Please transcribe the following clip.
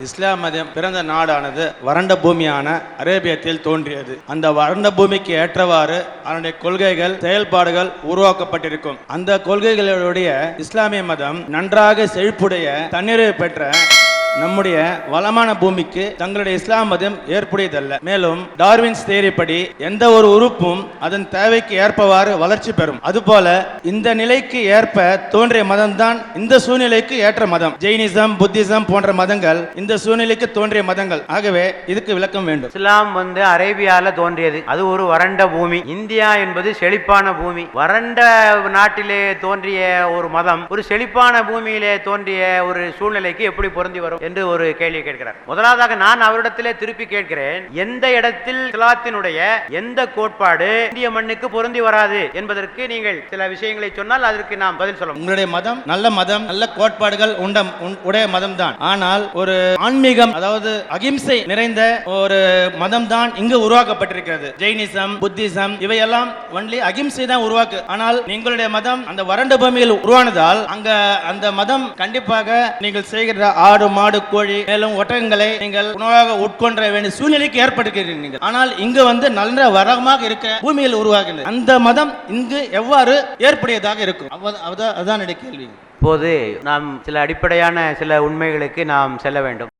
இஸ்லாம் மதம் பிறந்த நாடானது வறண்ட பூமியான அரேபியத்தில் தோன்றியது. அந்த வறண்ட பூமிக்கு ஏற்றவாறு அதனுடைய கொள்கைகள், செயல்பாடுகள் உருவாக்கப்பட்டிருக்கும். அந்த கொள்கைகளுடைய இஸ்லாமிய மதம் நன்றாக செழிப்புடைய தண்ணீரை பெற்ற நம்முடைய வளமான பூமிக்கு தங்களுடைய இஸ்லாம் மதம் ஏற்புடையதல்ல. மேலும் டார்வின்ஸ் தியரி படி எந்த ஒரு உறுப்பும் அதன் தேவைக்கு ஏற்பவாறு வளர்ச்சி பெறும். அதுபோல இந்த நிலைக்கு ஏற்ப தோன்றிய மதம் தான் இந்த சூழ்நிலைக்கு ஏற்ற மதம். ஜெயினிசம், புத்திசம் போன்ற மதங்கள் இந்த சூழ்நிலைக்கு தோன்றிய மதங்கள். ஆகவே இதுக்கு விளக்கம் வேண்டும். இஸ்லாம் அரேபியால தோன்றியது. அது ஒரு வறண்ட பூமி. இந்தியா என்பது செழிப்பான பூமி. வறண்ட நாட்டிலே தோன்றிய ஒரு மதம் ஒரு செழிப்பான பூமியிலே தோன்றிய ஒரு சூழ்நிலைக்கு எப்படி பொருந்தி வரும் என்று ஒரு கேள்வி கேட்கிறார். முதலாவதாக நான் அவரிடத்திலே திருப்பி கேட்கிறேன், எந்த இடத்தில் இஸ்லாத்தினுடைய எந்த கோட்பாடு இந்திய மண்ணுக்கு பொருந்தி வராது என்பதற்கு நீங்கள் சில விஷயங்களை சொன்னால் அதற்கு நாம் பதில் சொல்லலாம். உங்களுடைய மதம் நல்ல மதம், நல்ல கோட்பாடுகள் உடைய மதம் தான். ஆனால் ஒரு ஆன்மீகம், அதாவது அகிம்சை நிறைந்த ஒரு மதம் தான் இங்கு உருவாக்கப்பட்டிருக்கிறது. ஜெயினிசம், புத்திசம் இவையெல்லாம் ஒன்லி அகிம்சை தான் உருவாக்கு. ஆனால் நீங்களுடைய மதம் அந்த வறண்ட பூமியில் உருவானதால் அங்க அந்த மதம் கண்டிப்பாக நீங்கள் செய்கிற ஆடு, மாடு, கோழி, மேலும் ஒட்டகங்களை நீங்கள் உணவாக உட்கொண்ட வேண்டிய சூழ்நிலைக்கு ஏற்பட்டிருக்கிறீர்கள். ஆனால் இங்கு நல்ல வரமாக இருக்க பூமியில் உருவாகிறது. அந்த மதம் இங்கு எவ்வாறு ஏற்புடையதாக இருக்கும்? அதான் கேள்வி. இப்போது நாம் சில அடிப்படையான சில உண்மைகளுக்கு நாம் செல்ல வேண்டும்.